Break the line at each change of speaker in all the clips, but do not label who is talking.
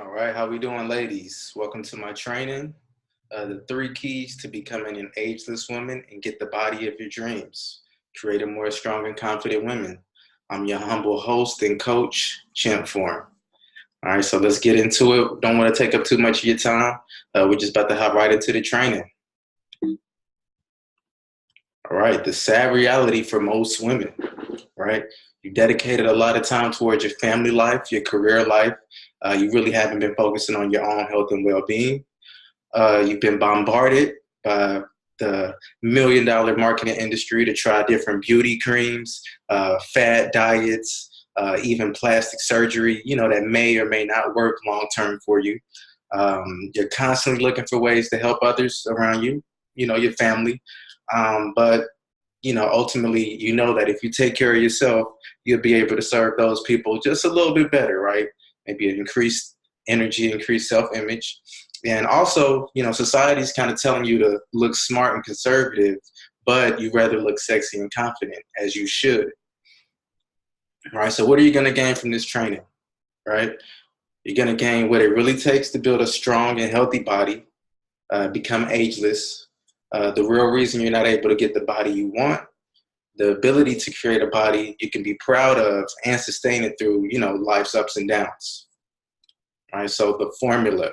All right, how we doing, ladies? Welcome to my training. The 3 keys to becoming an ageless woman and get the body of your dreams. Create a more strong and confident woman. I'm your humble host and coach, Champ Form. All right, so let's get into it. Don't want to take up too much of your time. We're just about to hop right into the training. All right, the sad reality for most women, right? You dedicated a lot of time towards your family life, your career life. You really haven't been focusing on your own health and well-being. You've been bombarded by the $1 million marketing industry to try different beauty creams, fat diets, even plastic surgery, that may or may not work long-term for you. You're constantly looking for ways to help others around you, your family. But ultimately, that if you take care of yourself, you'll be able to serve those people just a little bit better, right? Maybe an increased energy, increased self-image. And also, society's kind of telling you to look smart and conservative, but you rather look sexy and confident, as you should. All right, so what are you going to gain from this training, right? You're going to gain what it really takes to build a strong and healthy body, become ageless, the real reason you're not able to get the body you want, the ability to create a body you can be proud of and sustain it through, life's ups and downs. All right, so the formula,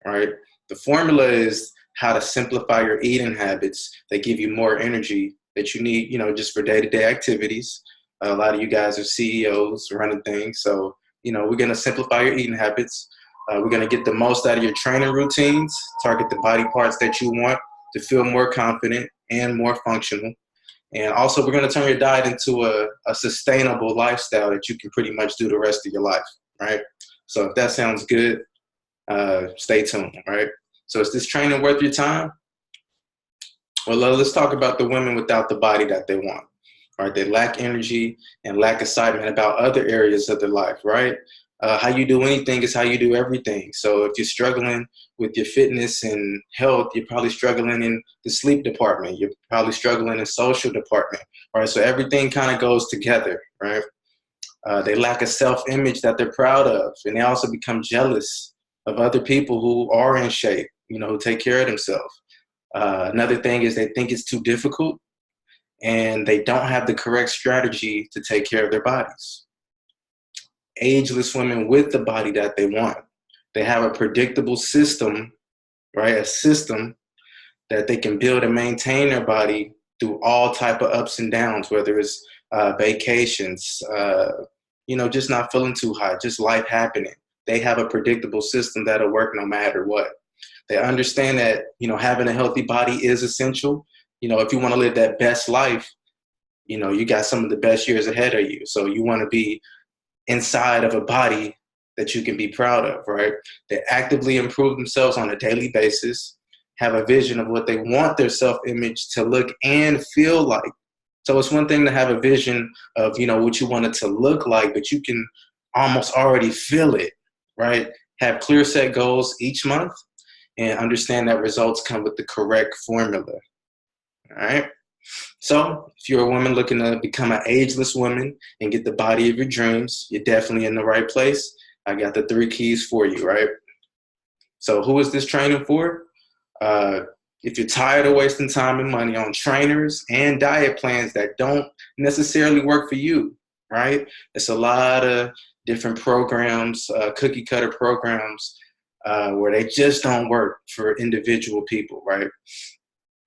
right? The formula is how to simplify your eating habits that give you more energy that you need, just for day-to-day activities. A lot of you guys are CEOs running things. So, we're going to simplify your eating habits. We're going to get the most out of your training routines, target the body parts that you want to feel more confident and more functional. And also, we're going to turn your diet into a sustainable lifestyle that you can pretty much do the rest of your life, right? So if that sounds good, stay tuned, right? So is this training worth your time? Well, let's talk about the women without the body that they want, right? They lack energy and lack excitement about other areas of their life, right? How you do anything is how you do everything. So if you're struggling with your fitness and health, you're probably struggling in the sleep department. You're probably struggling in social department, right? So everything kind of goes together, right? They lack a self-image that they're proud of, and they also become jealous of other people who are in shape, who take care of themselves. Another thing is they think it's too difficult, and they don't have the correct strategy to take care of their bodies. Ageless women with the body that they want, they have a predictable system, right? A system that they can build and maintain their body through all type of ups and downs, whether it's vacations, just not feeling too hot, just life happening. They have a predictable system that'll work no matter what. They understand that, having a healthy body is essential. If you want to live that best life, you got some of the best years ahead of you. So you want to be inside of a body that you can be proud of, right? They actively improve themselves on a daily basis, have a vision of what they want their self-image to look and feel like. So it's one thing to have a vision of, what you want it to look like, but you can almost already feel it, right? Have clear set goals each month and understand that results come with the correct formula, all right? So if you're a woman looking to become an ageless woman and get the body of your dreams, you're definitely in the right place. I got the 3 keys for you, right? So who is this training for? If you're tired of wasting time and money on trainers and diet plans that don't necessarily work for you, right? It's a lot of different programs, cookie cutter programs, where they just don't work for individual people, right?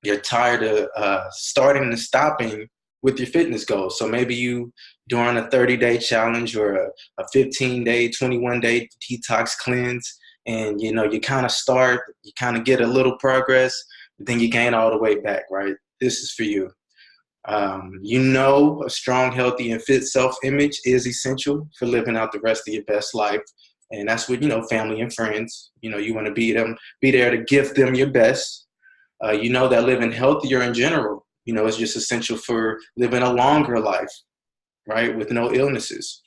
You're tired of starting and stopping with your fitness goals. So maybe you during a 30-day challenge or a 15-day, 21-day detox cleanse, and you kind of start, you kind of get a little progress, but then you gain all the way back, right? This is for you. A strong, healthy, and fit self-image is essential for living out the rest of your best life. And that's what, family and friends, you want to be there to gift them your best. That living healthier in general, is just essential for living a longer life, right? With no illnesses.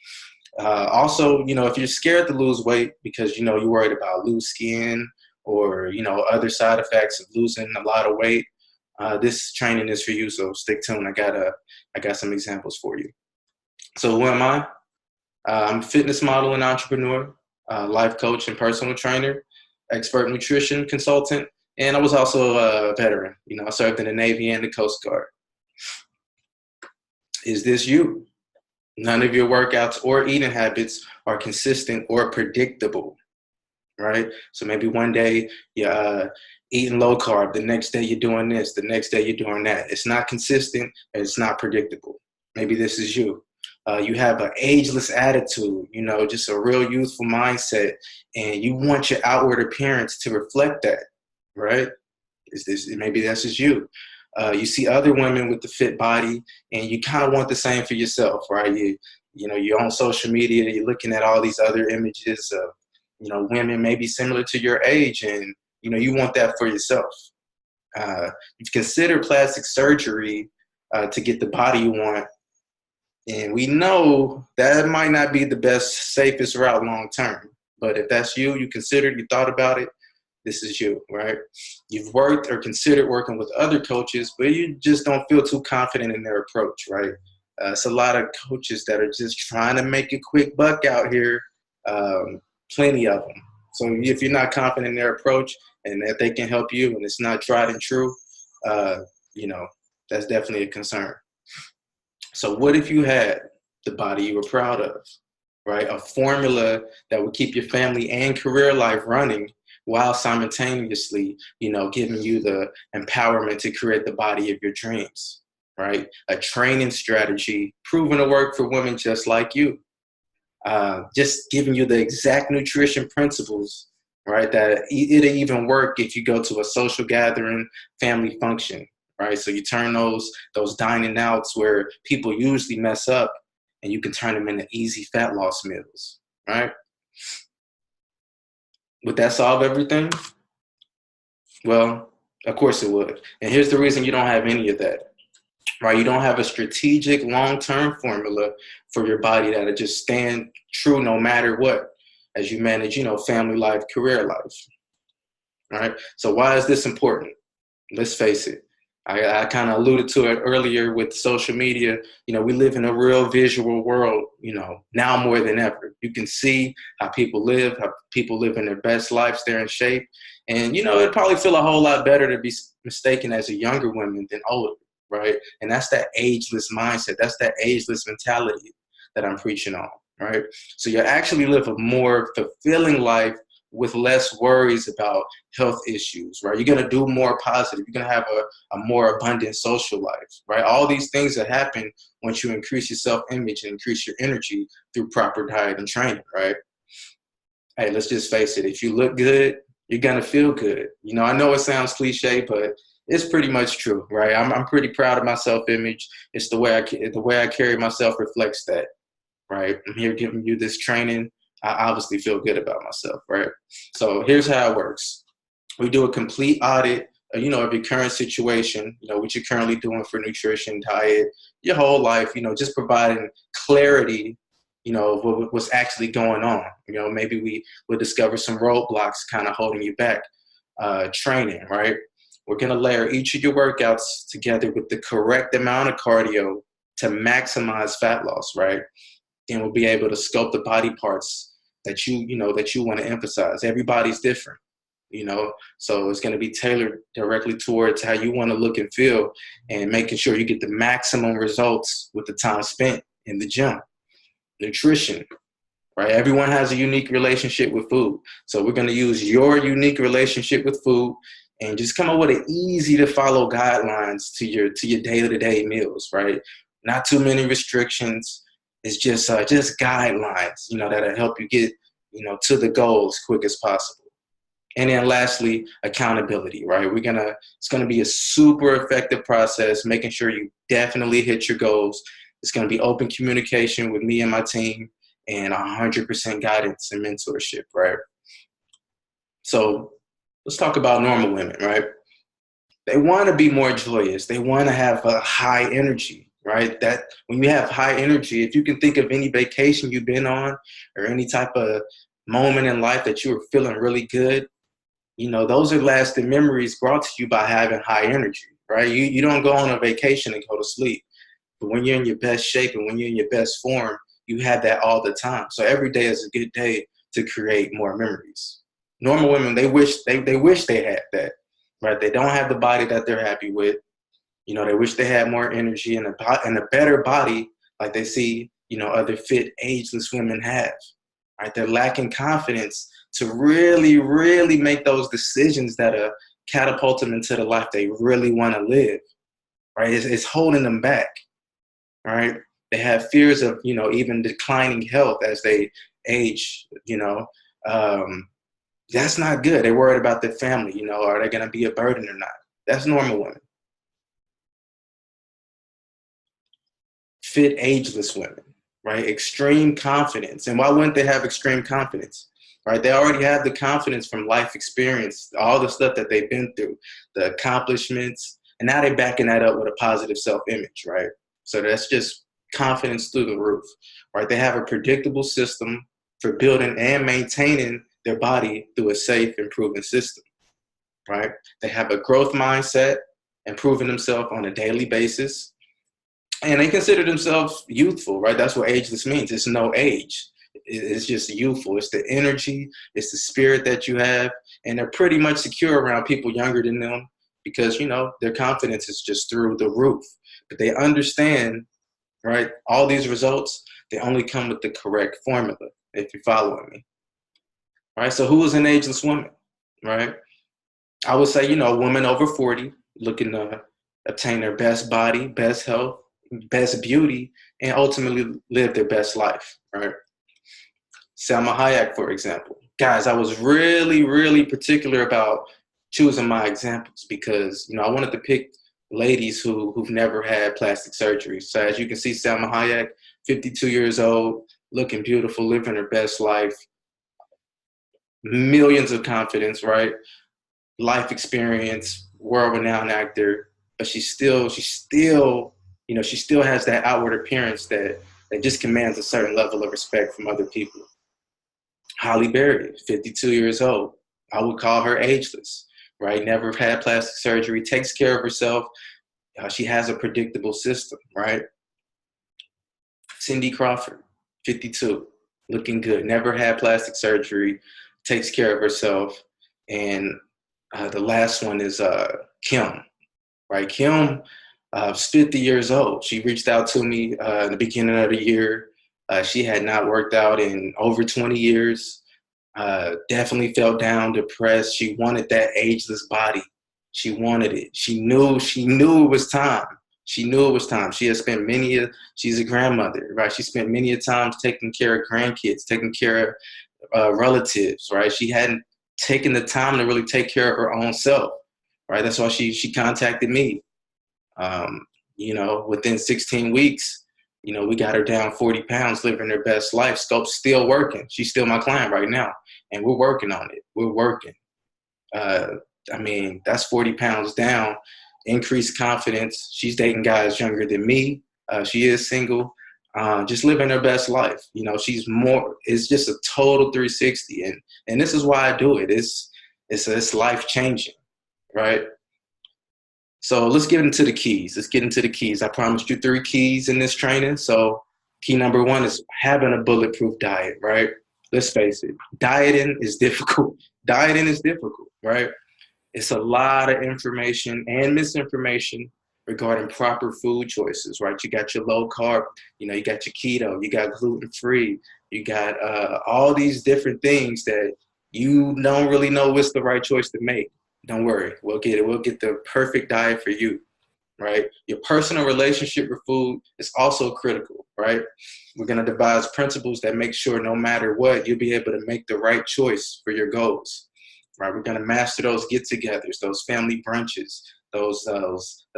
Also, if you're scared to lose weight because, you're worried about loose skin or, other side effects of losing a lot of weight, this training is for you. So stick tuned. I got some examples for you. So who am I? I'm a fitness model and entrepreneur. life coach and personal trainer, expert nutrition consultant, and I was also a veteran. I served in the Navy and the Coast Guard. Is this you? None of your workouts or eating habits are consistent or predictable, right? So maybe one day you're eating low carb, the next day you're doing this, the next day you're doing that. It's not consistent and it's not predictable. Maybe this is you. You have an ageless attitude, just a real youthful mindset, and you want your outward appearance to reflect that, right? Maybe this is you. You see other women with the fit body, and you kind of want the same for yourself, right? You're on social media, you're looking at all these other images of, women maybe similar to your age, and you want that for yourself. You've considered plastic surgery to get the body you want, and we know that might not be the best, safest route long term. But if that's you, you considered, you thought about it, this is you, right? You've worked or considered working with other coaches, but you just don't feel too confident in their approach, right? It's a lot of coaches that are just trying to make a quick buck out here, plenty of them. So if you're not confident in their approach and that they can help you and it's not tried and true, that's definitely a concern. So what if you had the body you were proud of, right? A formula that would keep your family and career life running while simultaneously, giving you the empowerment to create the body of your dreams, right? A training strategy proven to work for women just like you. Just giving you the exact nutrition principles, right? That it'll even work if you go to a social gathering, family function, right? So you turn those dining outs where people usually mess up, and you can turn them into easy fat loss meals, right? Would that solve everything? Well, of course it would. And here's the reason you don't have any of that, right? You don't have a strategic long-term formula for your body that'll just stand true no matter what as you manage, family life, career life, right? So why is this important? Let's face it. I kind of alluded to it earlier with social media. We live in a real visual world, now more than ever. You can see how people live in their best lives, they're in shape. And, it'd probably feel a whole lot better to be mistaken as a younger woman than older, right? And that's that ageless mindset. That's that ageless mentality that I'm preaching on, right? So you actually live a more fulfilling life with less worries about health issues, right? You're going to do more positive. You're going to have a more abundant social life, right? All these things that happen once you increase your self-image and increase your energy through proper diet and training, right? Hey, let's just face it. If you look good, you're going to feel good. I know it sounds cliche, but it's pretty much true, right? I'm pretty proud of my self-image. It's the way I carry myself reflects that, right? I'm here giving you this training. I obviously feel good about myself, right? So here's how it works. We do a complete audit, of your current situation, what you're currently doing for nutrition, diet, your whole life, just providing clarity, of what's actually going on. Maybe we will discover some roadblocks kind of holding you back. Training, right? We're going to layer each of your workouts together with the correct amount of cardio to maximize fat loss, right? And we'll be able to sculpt the body parts that you want to emphasize. Everybody's different, so it's going to be tailored directly towards how you want to look and feel, and making sure you get the maximum results with the time spent in the gym. Nutrition, right? Everyone has a unique relationship with food. So we're going to use your unique relationship with food and just come up with an easy to follow guidelines to your day-to-day meals, right? Not too many restrictions. It's just guidelines, that'll help you get, to the goal as quick as possible. And then lastly, accountability, right? It's gonna be a super effective process, making sure you definitely hit your goals. It's gonna be open communication with me and my team, and 100% guidance and mentorship, right? So let's talk about normal women, right? They want to be more joyous. They want to have a high energy, right? That when you have high energy, if you can think of any vacation you've been on or any type of moment in life that you were feeling really good, those are lasting memories brought to you by having high energy, right? You don't go on a vacation and go to sleep. But when you're in your best shape and when you're in your best form, you have that all the time. So every day is a good day to create more memories. Normal women, they wish they had that, right? They don't have the body that they're happy with. You know, they wish they had more energy and a better body like they see, you know, other fit, ageless women have, right? They're lacking confidence to really, really make those decisions that catapult them into the life they really want to live, right? It's holding them back, right? They have fears of, you know, even declining health as they age, you know. That's not good. They're worried about their family, you know, are they going to be a burden or not? That's normal women. Fit, ageless women, right? Extreme confidence. And why wouldn't they have extreme confidence, right? They already have the confidence from life experience, all the stuff that they've been through, the accomplishments, and now they're backing that up with a positive self-image, right? So that's just confidence through the roof, right? They have a predictable system for building and maintaining their body through a safe, improving system, right? They have a growth mindset, improving themselves on a daily basis, and they consider themselves youthful, right? That's what ageless means. It's no age. It's just youthful. It's the energy, it's the spirit that you have, and they're pretty much secure around people younger than them because, you know, their confidence is just through the roof. But they understand, right, all these results, they only come with the correct formula, if you're following me. Right? So who is an ageless woman, right? I would say, you know, a woman over 40 looking to obtain their best body, best health, best beauty, and ultimately live their best life, right? Salma Hayek, for example. Guys, I was really, really particular about choosing my examples because, you know, I wanted to pick ladies who've never had plastic surgery. So as you can see, Salma Hayek, 52 years old, looking beautiful, living her best life, millions of confidence, right? Life experience, world-renowned actor, but she still, you know, she still has that outward appearance that just commands a certain level of respect from other people. Halle Berry, 52 years old. I would call her ageless, right? Never had plastic surgery, takes care of herself. She has a predictable system, right? Cindy Crawford, 52, looking good, never had plastic surgery, takes care of herself. And the last one is Kim, right? Kim is 50 years old. She reached out to me in the beginning of the year. She had not worked out in over 20 years. Definitely felt down, depressed. She wanted that ageless body. She wanted it. She knew it was time. She knew it was time. She had spent she's a grandmother, right? She spent many a times taking care of grandkids, taking care of relatives, right? She hadn't taken the time to really take care of her own self, right? That's why she contacted me. You know, within 16 weeks, you know, we got her down 40 pounds, living her best life. Scope's still working. She's still my client right now, and we're working on it. We're working. I mean, that's 40 pounds down, increased confidence. She's dating guys younger than me. She is single, just living her best life. You know, it's just a total 360. And this is why I do it. It's life changing, right? So let's get into the keys. I promised you 3 keys in this training. So key number 1 is having a bulletproof diet, right? Let's face it, dieting is difficult, right? It's a lot of information and misinformation regarding proper food choices, right? You got your low carb, you know, you got your keto, you got gluten-free, you got all these different things that you don't really know what's the right choice to make. Don't worry, we'll get it. We'll get the perfect diet for you, right? Your personal relationship with food is also critical, right? We're going to devise principles that make sure no matter what, you'll be able to make the right choice for your goals, right? We're going to master those get-togethers, those family brunches, those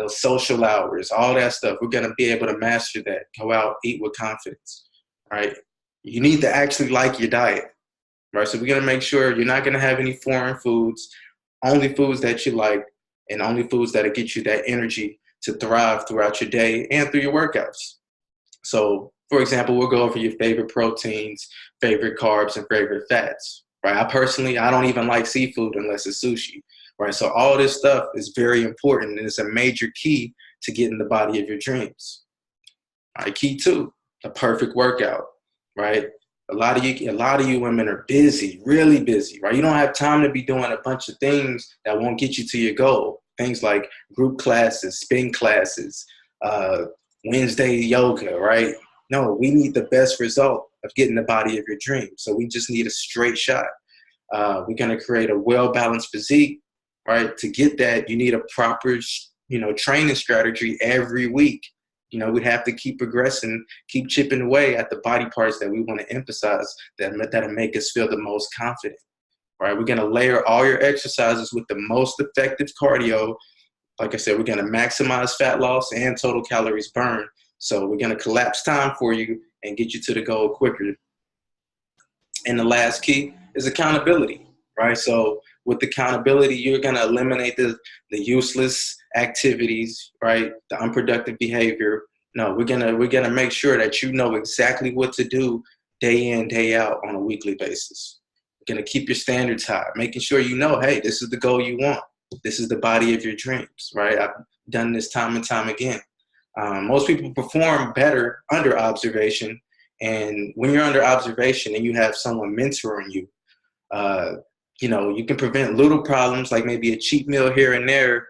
social hours, all that stuff. We're going to be able to master that. Go out, eat with confidence, right? You need to actually like your diet, right? So we're going to make sure you're not going to have any foreign foods, only foods that you like, and only foods that'll get you that energy to thrive throughout your day and through your workouts. So, for example, we'll go over your favorite proteins, favorite carbs, and favorite fats, right? I don't even like seafood unless it's sushi, right? So all this stuff is very important, and it's a major key to getting the body of your dreams. All right, key 2, the perfect workout, right? A lot of you women are busy, really busy, right? You don't have time to be doing a bunch of things that won't get you to your goal. Things like group classes, spin classes, uh, Wednesday yoga, right? No, we need the best result of getting the body of your dreams. So we just need a straight shot. We're going to create a well-balanced physique, right? To get that, you need a proper, training strategy every week. We'd have to keep progressing, keep chipping away at the body parts that we want to emphasize that'll make us feel the most confident, right? We're going to layer all your exercises with the most effective cardio. Like I said, we're going to maximize fat loss and total calories burned. So we're going to collapse time for you and get you to the goal quicker. And the last key is accountability, right? So with accountability, you're going to eliminate the useless activities, right? The unproductive behavior. No, we're gonna make sure that you know exactly what to do day in, day out on a weekly basis. We're gonna keep your standards high, making sure you know, hey, this is the goal you want. This is the body of your dreams, right? I've done this time and time again. Most people perform better under observation. And when you're under observation and you have someone mentoring you, you can prevent little problems like maybe a cheat meal here and there,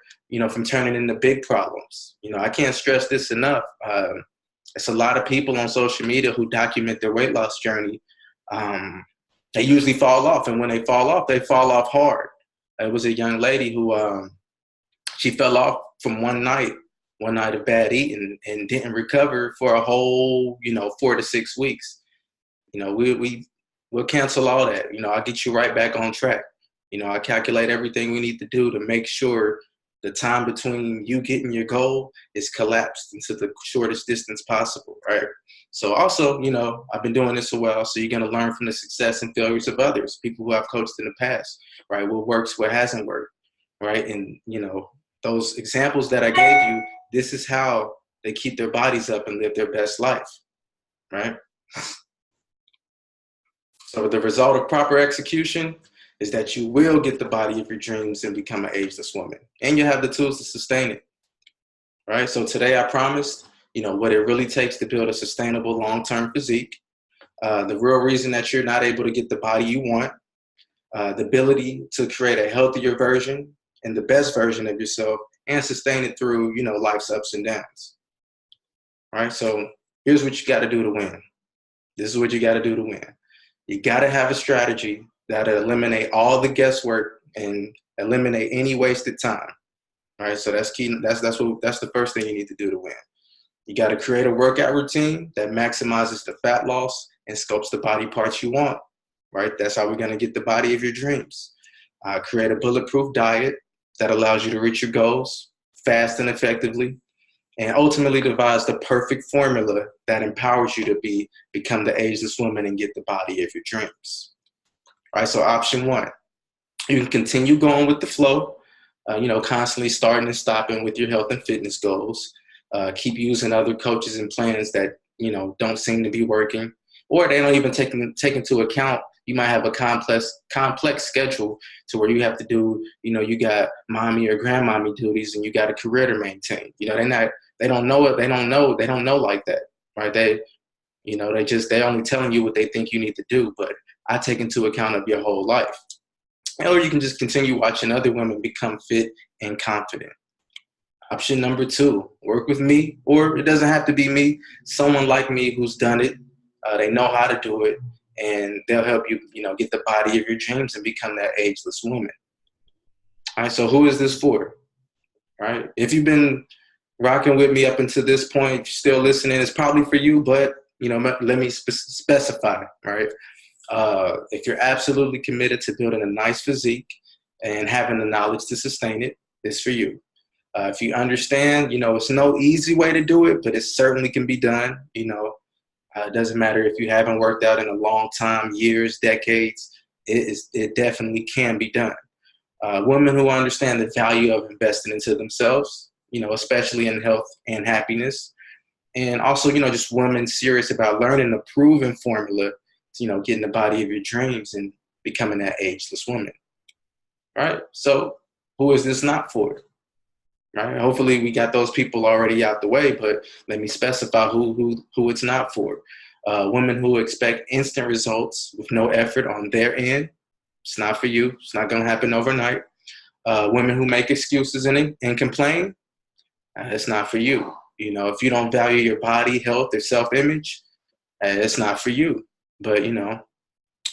from turning into big problems. I can't stress this enough. It's a lot of people on social media who document their weight loss journey. They usually fall off. And when they fall off hard. It was a young lady who she fell off from one night of bad eating and didn't recover for a whole, 4 to 6 weeks. We'll cancel all that. I'll get you right back on track. I calculate everything we need to do to make sure the time between you getting your goal is collapsed into the shortest distance possible, right? So also, I've been doing this a while, so you're going to learn from the success and failures of others, people who I've coached in the past, right? What works, what hasn't worked, right? And, those examples that I gave you, this is how they keep their bodies up and live their best life, right? So the result of proper execution is that you will get the body of your dreams and become an ageless woman. And you have the tools to sustain it, right? So today I promised, what it really takes to build a sustainable long-term physique, the real reason that you're not able to get the body you want, the ability to create a healthier version and the best version of yourself and sustain it through, life's ups and downs, right? So here's what you got to do to win. This is what you got to do to win. You got to have a strategy that'll eliminate all the guesswork and eliminate any wasted time. All right, so that's key. That's the first thing you need to do to win. You got to create a workout routine that maximizes the fat loss and sculpts the body parts you want. Right, that's how we're going to get the body of your dreams. Create a bulletproof diet that allows you to reach your goals fast and effectively, and ultimately devise the perfect formula that empowers you to become the ageless woman and get the body of your dreams. All right, so option one, you can continue going with the flow, constantly starting and stopping with your health and fitness goals. Keep using other coaches and plans that, don't seem to be working, or they don't even take into account you might have a complex schedule to where you have to do, you got mommy or grandmommy duties and you got a career to maintain. They don't know it. They don't know like that, right? They're only telling you what they think you need to do, but I take into account of your whole life. Or you can just continue watching other women become fit and confident. Option number two, work with me, or it doesn't have to be me, someone like me who's done it. They know how to do it, and they'll help you, get the body of your dreams and become that ageless woman. All right, so who is this for? All right, if you've been rocking with me up until this point, if you're still listening, it's probably for you, but, let me specify, right? If you're absolutely committed to building a nice physique and having the knowledge to sustain it, it's for you. If you understand, it's no easy way to do it, but it certainly can be done, It doesn't matter if you haven't worked out in a long time, years, decades, it definitely can be done. Women who understand the value of investing into themselves, especially in health and happiness. And also, just women serious about learning the proven formula to, getting the body of your dreams and becoming that ageless woman. Right? So who is this not for? Right? Hopefully we got those people already out the way, but let me specify who it's not for. Women who expect instant results with no effort on their end, it's not for you. It's not going to happen overnight. Women who make excuses and complain, it's not for you. You know, if you don't value your body, health, or self-image, it's not for you. But, you know,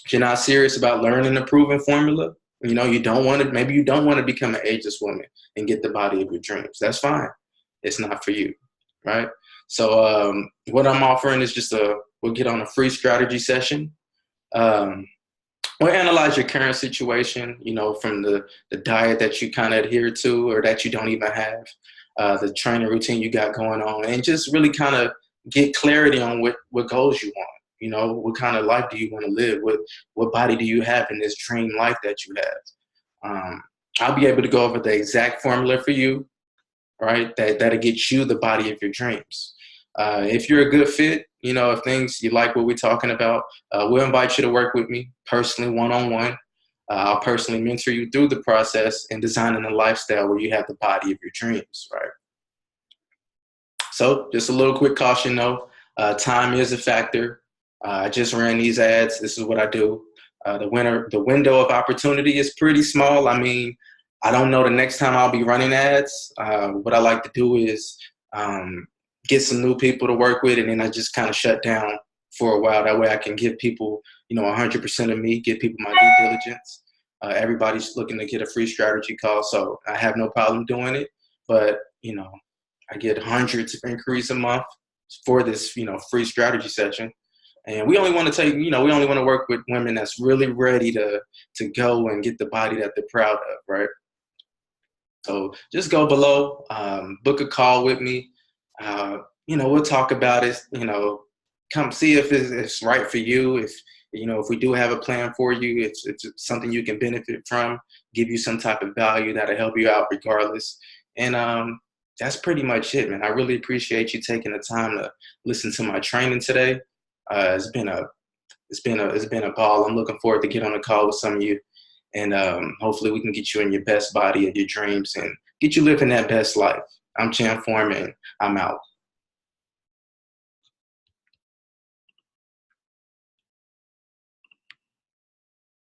if you're not serious about learning a proven formula, you know, you don't want to, maybe you don't want to become an ageless woman and get the body of your dreams. That's fine. It's not for you, right? So what I'm offering is we'll get on a free strategy session. Um, we'll analyze your current situation, you know, from the diet that you kind of adhere to or that you don't even have, the training routine you got going on, and just really kind of get clarity on what goals you want. You know, what kind of life do you want to live? What body do you have in this dream life that you have? I'll be able to go over the exact formula for you, right? That'll get you the body of your dreams. If you're a good fit, you know, if things you like what we're talking about, we'll invite you to work with me personally, one-on-one. I'll personally mentor you through the process in designing a lifestyle where you have the body of your dreams, right? So just a little quick caution though, time is a factor. I just ran these ads. This is what I do. The window of opportunity is pretty small. I mean, I don't know the next time I'll be running ads. What I like to do is get some new people to work with, and then I just kind of shut down for a while. That way I can give people, you know, 100% of me, give people my due diligence. Everybody's looking to get a free strategy call, so I have no problem doing it. But, you know, I get hundreds of inquiries a month for this, you know, free strategy session. And we only want to we only want to work with women that's really ready to go and get the body that they're proud of, right? So just go below, book a call with me. You know, we'll talk about it. You know, come see if it's right for you. If you know, if we do have a plan for you, it's something you can benefit from, give you some type of value that'll help you out regardless. And that's pretty much it, man. I really appreciate you taking the time to listen to my training today. It's been a ball. I'm looking forward to get on a call with some of you, and hopefully we can get you in your best body of your dreams and get you living that best life. I'm Chan Foreman. I'm out.